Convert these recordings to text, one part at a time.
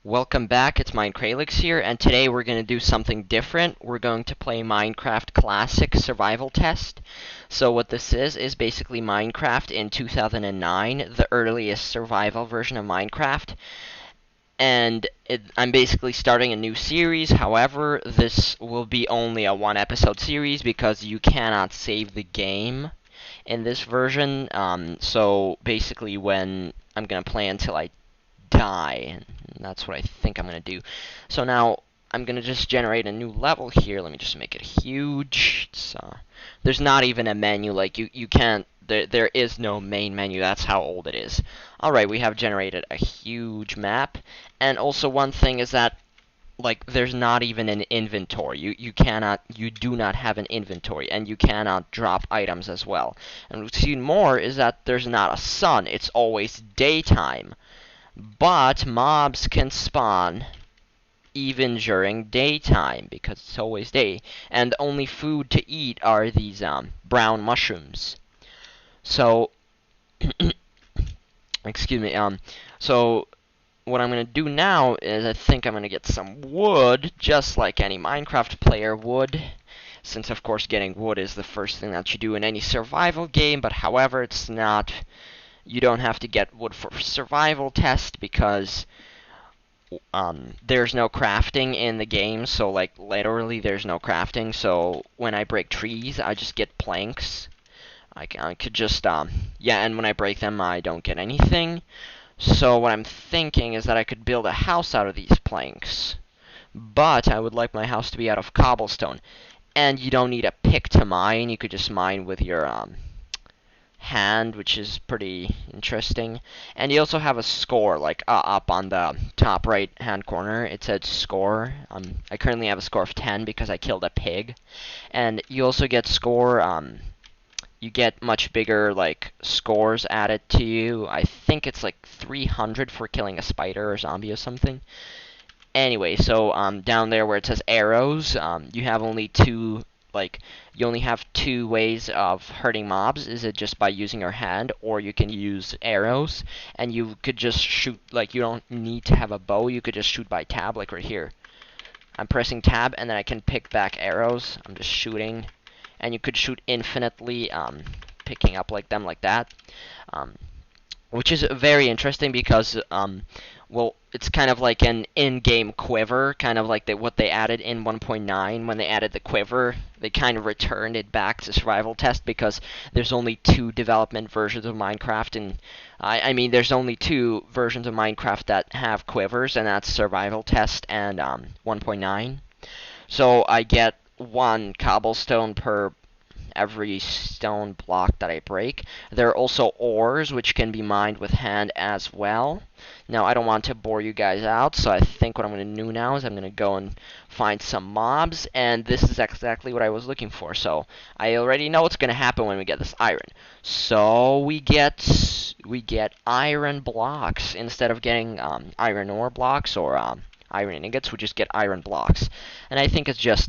Welcome back, it's MineCralix here, and today we're going to do something different. We're going to play Minecraft Classic Survival Test. So what this is basically Minecraft in 2009, the earliest survival version of Minecraft. And I'm basically starting a new series. However, this will be only a one-episode series because you cannot save the game in this version. So basically when I'm going to play until I die, and that's what I think I'm going to do. So now I'm going to just generate a new level here. Let me just make it huge. There's not even a menu, like you can't, there is no main menu, that's how old it is. Alright, we have generated a huge map, and also one thing is that like there's not even an inventory. You do not have an inventory, and you cannot drop items as well. And what's even more is that there's not a sun, it's always daytime. But mobs can spawn even during daytime because it's always day, and the only food to eat are these brown mushrooms. So excuse me. So what I'm gonna do now is I think I'm gonna get some wood, just like any Minecraft player would. Since of course getting wood is the first thing that you do in any survival game, but however it's not. You don't have to get wood for survival test because there's no crafting in the game, so like literally there's no crafting. So when I break trees, I just get planks. I could just yeah, and when I break them, I don't get anything. So what I'm thinking is that I could build a house out of these planks, but I would like my house to be out of cobblestone. And you don't need a pick to mine. You could just mine with your hand, which is pretty interesting. And you also have a score, like up on the top right hand corner it said score. I currently have a score of 10 because I killed a pig. And you also get score, you get much bigger like scores added to you. I think it's like 300 for killing a spider or zombie or something. Anyway, so down there where it says arrows, you have only two. Like, you only have two ways of hurting mobs. Is it just by using your hand, or you can use arrows, and you could just shoot, like, you don't need to have a bow, you could just shoot by tab, like right here. I'm pressing tab, and then I can pick back arrows. I'm just shooting, and you could shoot infinitely, picking up like them like that. Which is very interesting because, well, it's kind of like an in-game quiver, kind of like what they added in 1.9. When they added the quiver, they kind of returned it back to survival test because there's only two development versions of Minecraft, and I mean, there's only two versions of Minecraft that have quivers, and that's survival test and 1.9. So I get one cobblestone per every stone block that I break. There are also ores which can be mined with hand as well. Now I don't want to bore you guys out, so I think what I'm going to do now is I'm going to go and find some mobs, and this is exactly what I was looking for. So I already know what's going to happen when we get this iron. So we get iron blocks instead of getting iron ore blocks or iron ingots. We just get iron blocks, and I think it's just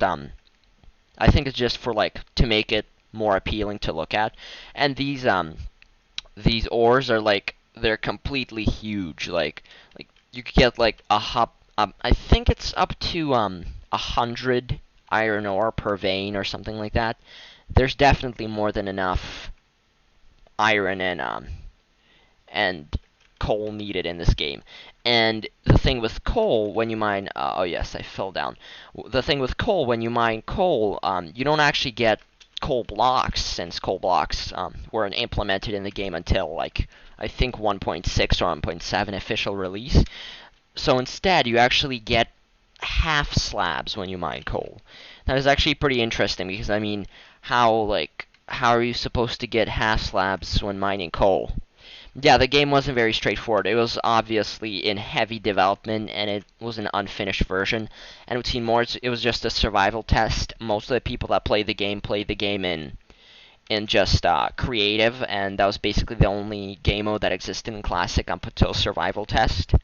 for like to make it more appealing to look at. And these ores are like, they're completely huge. Like you could get like a I think it's up to 100 iron ore per vein or something like that. There's definitely more than enough iron and coal needed in this game. And the thing with coal, when you mine, oh yes, I fell down. The thing with coal, when you mine coal, you don't actually get coal blocks, since coal blocks weren't implemented in the game until like I think 1.6 or 1.7 official release. So instead, you actually get half slabs when you mine coal. That is actually pretty interesting because I mean, how are you supposed to get half slabs when mining coal? Yeah, the game wasn't very straightforward. It was obviously in heavy development, and it was an unfinished version. And we've seen more, it was just a survival test. Most of the people that played the game in just creative, and that was basically the only game mode that existed in Classic up until survival test.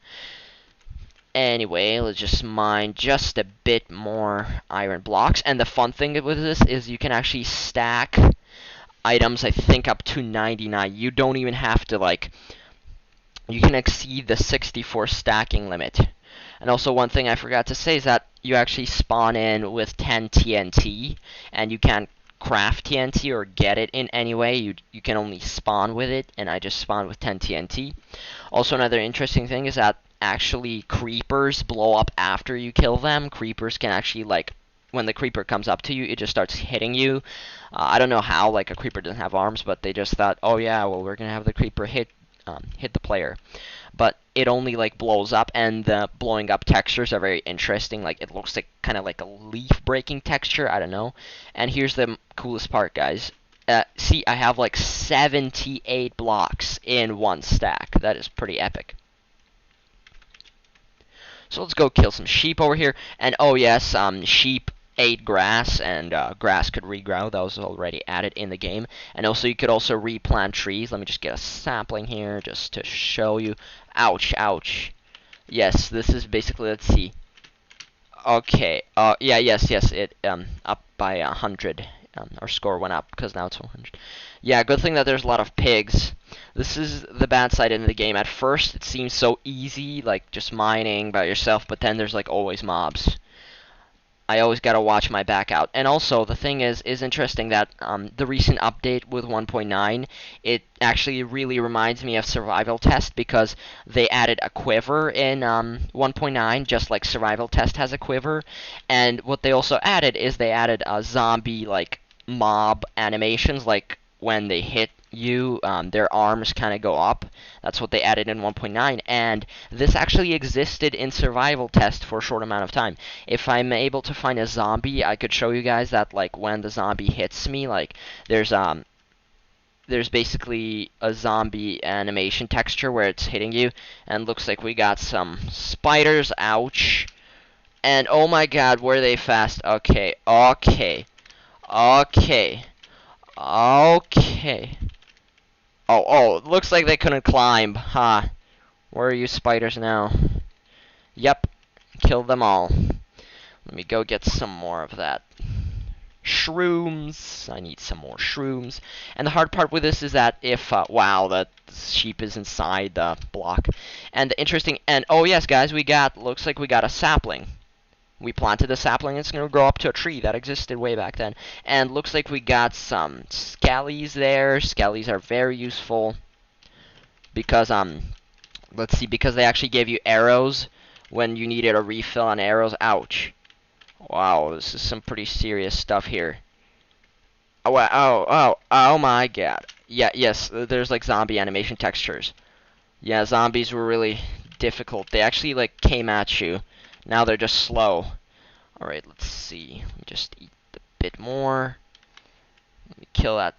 Anyway, let's just mine just a bit more iron blocks. And the fun thing with this is you can actually stack items, I think, up to 99. You don't even have to, like, you can exceed the 64 stacking limit. And also one thing I forgot to say is that you actually spawn in with 10 TNT, and you can't craft TNT or get it in any way. You can only spawn with it, and I just spawned with 10 TNT. Also, another interesting thing is that actually creepers blow up after you kill them. Creepers can actually, like, when the creeper comes up to you, it just starts hitting you. I don't know how, like, a creeper doesn't have arms, but they just thought, oh yeah, well, we're gonna have the creeper hit the player. But it only, like, blows up, and the blowing up textures are very interesting. Like, it looks like kind of like a leaf breaking texture. I don't know. And here's the coolest part, guys. See, I have like 78 blocks in one stack. That is pretty epic. So let's go kill some sheep over here. And oh yes, sheep ate grass, and grass could regrow. That was already added in the game. And also, you could also replant trees. Let me just get a sapling here just to show you. Ouch, ouch. Yes, this is basically, let's see. Okay, yeah, yes, it, up by 100. Our score went up, because now it's 100. Yeah, good thing that there's a lot of pigs. This is the bad side in the game. At first, it seems so easy, like, just mining by yourself, but then there's, like, always mobs. I always gotta watch my back out. And also, the thing is interesting that the recent update with 1.9, it actually really reminds me of Survival Test, because they added a quiver in 1.9, just like Survival Test has a quiver. And what they also added is they added zombie, like, mob animations, like when they hit you, their arms kind of go up. That's what they added in 1.9, and this actually existed in Survival Test for a short amount of time. If I'm able to find a zombie, I could show you guys that, like, when the zombie hits me, like, there's basically a zombie animation texture where it's hitting you, and looks like we got some spiders. Ouch. And oh my god, were they fast. Okay. Oh, looks like they couldn't climb. Ha. Huh. Where are you spiders now? Yep. Killed them all. Let me go get some more of that. Shrooms. I need some more shrooms. And the hard part with this is that if, wow, the sheep is inside the block. And the interesting, and oh yes, guys, looks like we got a sapling. We planted a sapling, it's going to grow up to a tree. That existed way back then. And looks like we got some skellies there. Skellies are very useful. Because, let's see, because they actually gave you arrows when you needed a refill on arrows. Ouch. Wow, this is some pretty serious stuff here. Oh my god. Yeah, yes, there's like zombie animation textures. Yeah, zombies were really difficult. They actually, like, came at you. Now they're just slow. Alright, let's see. Let me just eat a bit more. Let me kill that.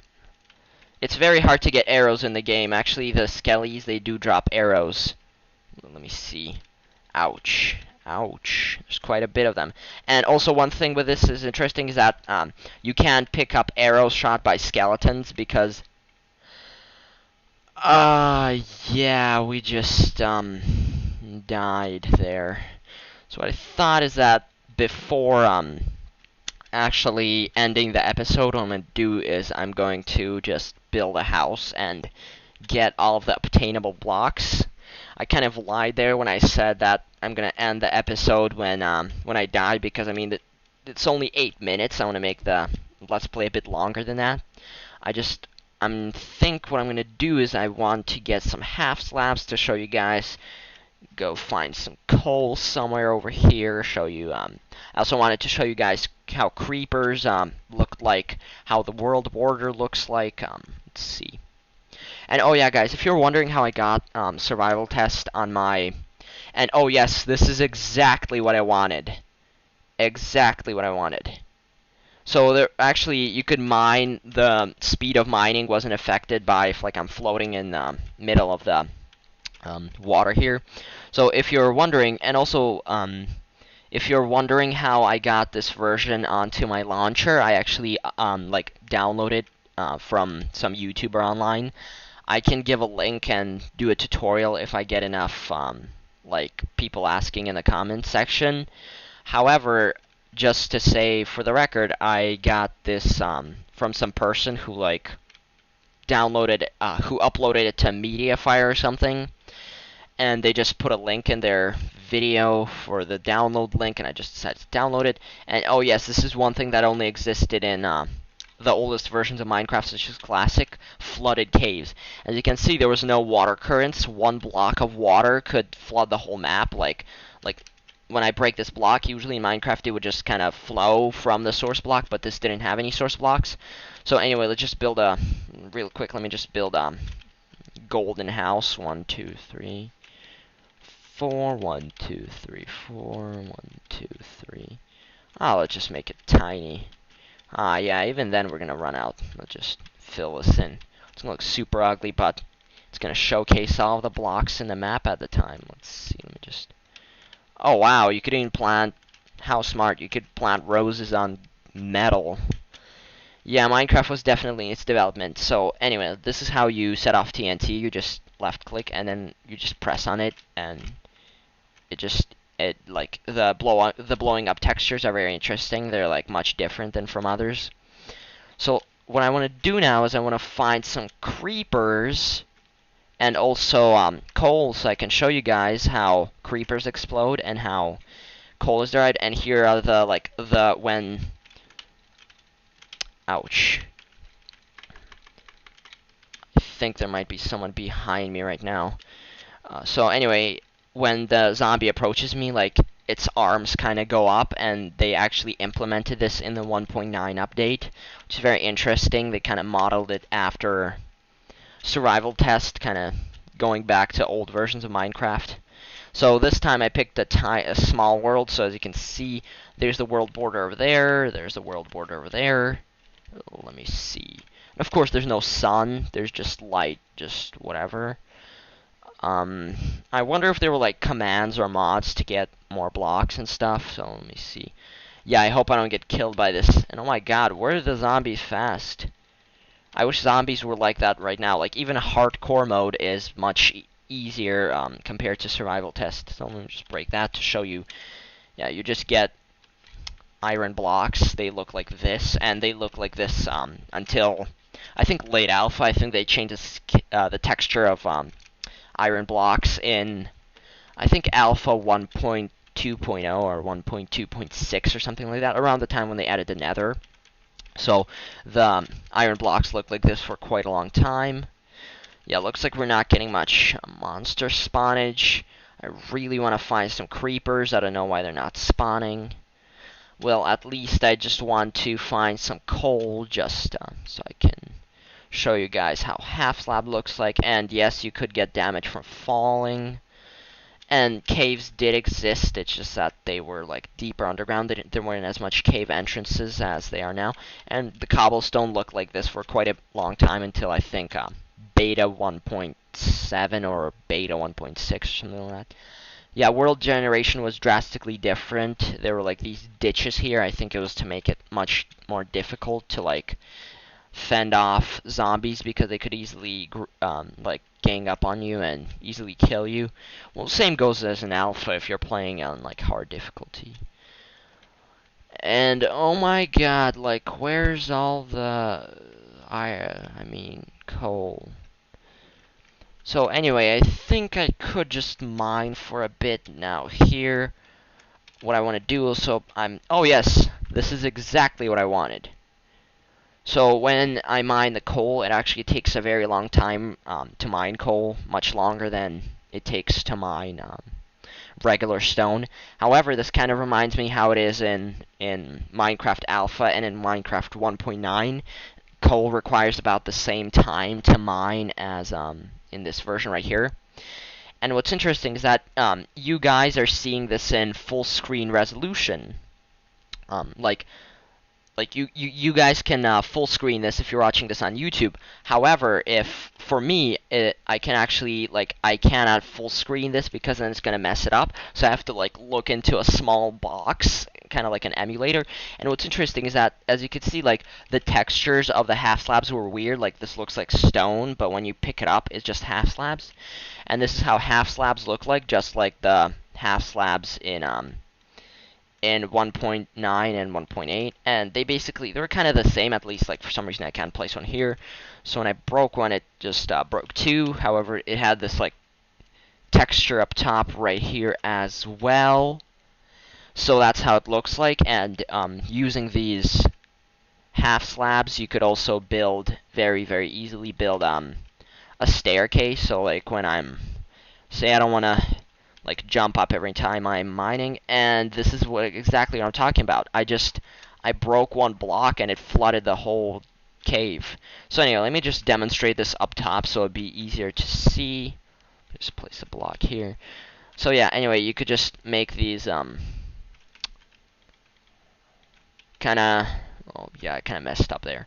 It's very hard to get arrows in the game. Actually, the skellies, they do drop arrows. Let me see. Ouch. Ouch. There's quite a bit of them. And also, one thing with this is interesting is that you can't pick up arrows shot by skeletons because... yeah, we just died there. So what I thought is that before actually ending the episode, what I'm going to do is I'm going to just build a house and get all of the obtainable blocks. I kind of lied there when I said that I'm going to end the episode when I die, because I mean it's only 8 minutes. I want to make the Let's Play a bit longer than that. I think what I'm going to do is I want to get some half slabs to show you guys. Go find some coal somewhere over here. Show you. I also wanted to show you guys how creepers look like, how the world border looks like. Let's see. And oh yeah, guys, if you're wondering how I got survival test on my, and oh yes, this is exactly what I wanted. Exactly what I wanted. So there actually you could mine. The speed of mining wasn't affected by if, like, I'm floating in the middle of the water here. So if you're wondering, and also if you're wondering how I got this version onto my launcher, I actually like downloaded from some YouTuber online. I can give a link and do a tutorial if I get enough like people asking in the comments section. However, just to say for the record, I got this from some person who, like, downloaded who uploaded it to Mediafire or something, and they just put a link in their video for the download link, and I just decided to download it. And oh yes, this is one thing that only existed in the oldest versions of Minecraft, such as Classic, flooded caves. As you can see, there was no water currents. One block of water could flood the whole map. Like when I break this block, usually in Minecraft it would just kind of flow from the source block, but this didn't have any source blocks. So anyway, let's just build a real quick. Let me just build a golden house. 1, 2, 3, 4. 1, 2, 3, 4. 1, 2, 3. Oh, let's just make it tiny. Yeah, even then we're gonna run out. Let's just fill this in. It's gonna look super ugly, but it's gonna showcase all of the blocks in the map at the time. Let's see, let me just... Oh wow, you could even plant... How smart, you could plant roses on metal. Yeah, Minecraft was definitely in its development. So anyway, this is how you set off TNT. You just left click and then you just press on it, and like the blowing up textures are very interesting. They're like much different than from others. So what I want to do now is I want to find some creepers and also coal, so I can show you guys how creepers explode and how coal is derived. And here are the when... Ouch. I think there might be someone behind me right now. So anyway, when the zombie approaches me, like, its arms kind of go up, and they actually implemented this in the 1.9 update, which is very interesting. They kind of modeled it after survival test, kind of going back to old versions of Minecraft. So this time I picked a small world, so as you can see, there's the world border over there, there's the world border over there. Let me see. Of course, there's no sun, there's just light, just whatever. I wonder if there were like commands or mods to get more blocks and stuff, so let me see. Yeah, I hope I don't get killed by this. And oh my god, where are the zombies fast? I wish zombies were like that right now. Like, even hardcore mode is much easier compared to survival test. So let me just break that to show you. Yeah, you just get iron blocks. They look like this, and they look like this until, I think, late alpha. I think they changed the texture of iron blocks in, I think, alpha 1.2.0 or 1.2.6 or something like that, around the time when they added the nether. So the iron blocks look like this for quite a long time. Yeah, looks like we're not getting much monster spawnage. I really want to find some creepers. I don't know why they're not spawning. Well, at least I just want to find some coal just so I can show you guys how half slab looks like. And yes, you could get damage from falling. And caves did exist, it's just that they were like deeper underground. There weren't as much cave entrances as they are now. And the cobblestone looked like this for quite a long time until I think beta 1.7 or beta 1.6 or something like that. Yeah, world generation was drastically different. There were like these ditches here. I think it was to make it much more difficult to like fend off zombies because they could easily like gang up on you and easily kill you. Well, same goes as an alpha if you're playing on like hard difficulty. And oh my god, like, where's all the I mean coal? So anyway, I think I could just mine for a bit now here. What I want to do also, oh yes, this is exactly what I wanted. So when I mine the coal, it actually takes a very long time to mine coal, much longer than it takes to mine regular stone. However, this kind of reminds me how it is in Minecraft Alpha and in Minecraft 1.9. Coal requires about the same time to mine as in this version right here. And what's interesting is that you guys are seeing this in full screen resolution. Like you guys can full screen this if you're watching this on YouTube. However, if for me, I can actually I cannot full screen this because then it's gonna mess it up. So I have to like look into a small box, kind of like an emulator. And what's interesting is that, as you can see, like the textures of the half slabs were weird. Like this looks like stone, but when you pick it up, it's just half slabs. And this is how half slabs look like, just like the half slabs in 1.9 and 1.8, and they were kind of the same. At least, like, for some reason I can't place one here. So when I broke one, it just broke two. However, it had this like texture up top right here as well. So that's how it looks like, and using these half slabs, you could also build very easily build a staircase. So like when say I don't want to like jump up every time I'm mining, and this is exactly what I'm talking about. I broke one block and it flooded the whole cave. So anyway, let me just demonstrate this up top so it'd be easier to see. Just place a block here. So yeah, anyway, you could just make these oh yeah, I kind of messed up there.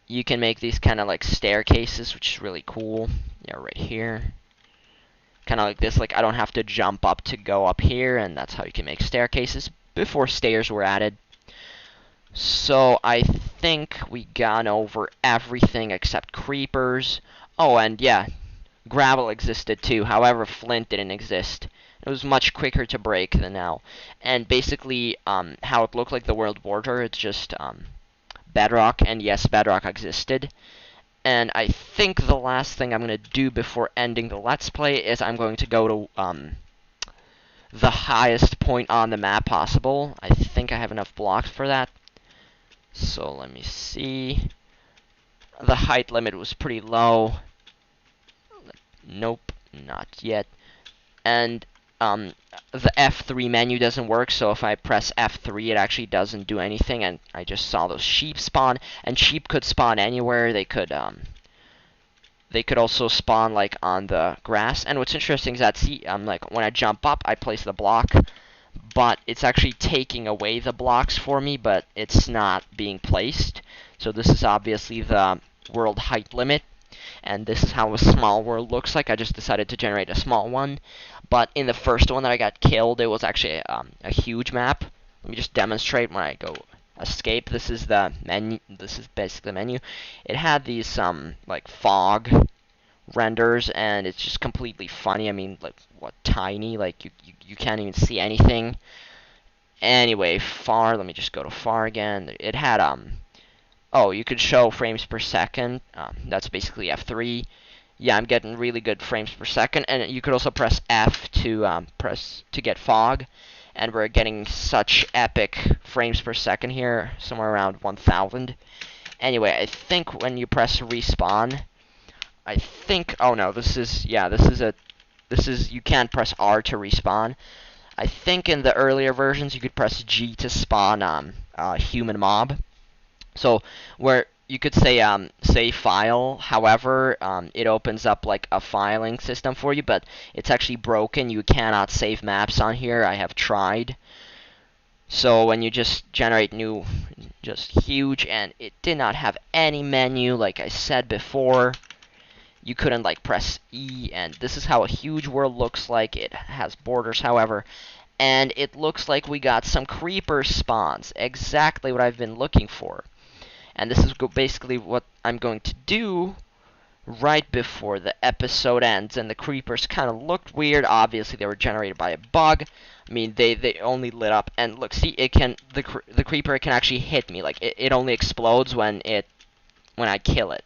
You can make these kind of like staircases, which is really cool. Yeah, right here. Kind of like this, like I don't have to jump up to go up here, and that's how you can make staircases before stairs were added. So I think we gone over everything except creepers. Oh, and yeah, gravel existed too. However, flint didn't exist. It was much quicker to break than now. And basically, how it looked like the world border, it's just bedrock, and yes, bedrock existed. And I think the last thing I'm going to do before ending the Let's Play is I'm going to go to the highest point on the map possible. I think I have enough blocks for that. So let me see. The height limit was pretty low. Nope, not yet. And the F3 menu doesn't work, so if I press F3, it actually doesn't do anything. And I just saw those sheep spawn, and sheep could spawn anywhere. They could also spawn like on the grass. And what's interesting is that see, like when I jump up, I place the block, but it's actually taking away the blocks for me, but it's not being placed. So this is obviously the world height limit, and this is how a small world looks like. I just decided to generate a small one, but in the first one that I got killed, it was actually a huge map. Let me just demonstrate when I go escape. This is the menu. This is basically the menu. It had these like fog renders, and it's just completely funny. I mean, like what, tiny? Like you can't even see anything. Anyway, far. Let me just go to far again. It had oh, you could show frames per second. That's basically F3. Yeah, I'm getting really good frames per second, and you could also press F to get fog, and we're getting such epic frames per second here, somewhere around 1,000. Anyway, I think when you press respawn, I think, oh no, this is you can't press R to respawn. I think in the earlier versions you could press G to spawn a human mob. So where you could say save file, however, it opens up like a filing system for you, but it's actually broken. You cannot save maps on here. I have tried. So when you just generate new, just huge, and it did not have any menu, like I said before. You couldn't like press E, and this is how a huge world looks like. It has borders, however, and it looks like we got some creeper spawns. Exactly what I've been looking for. And this is basically what I'm going to do right before the episode ends. And the creepers kind of looked weird. Obviously, they were generated by a bug. I mean, they only lit up. And look, see, it can the creeper can actually hit me. Like it only explodes when I kill it.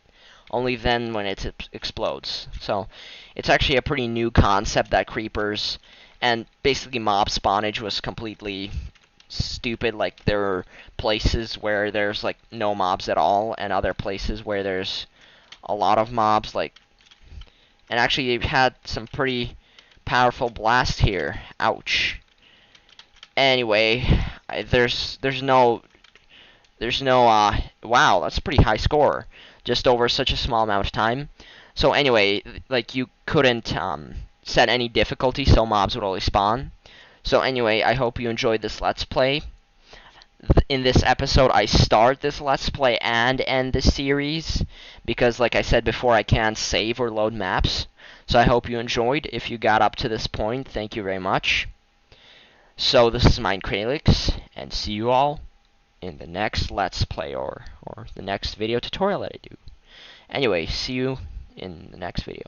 Only then when it explodes. So it's actually a pretty new concept that creepers and basically mob spawnage was completely stupid. Like there are places where there's like no mobs at all, and other places where there's a lot of mobs. Like, and actually you've had some pretty powerful blasts here. Ouch. Anyway, there's no wow, that's a pretty high score just over such a small amount of time. So anyway, like you couldn't set any difficulty, so mobs would always spawn. So anyway, I hope you enjoyed this Let's Play. In this episode, I start this Let's Play and end the series, because like I said before, I can't save or load maps. So I hope you enjoyed. If you got up to this point, thank you very much. So this is MINECRAF, and see you all in the next Let's Play or the next video tutorial that I do. Anyway, see you in the next video.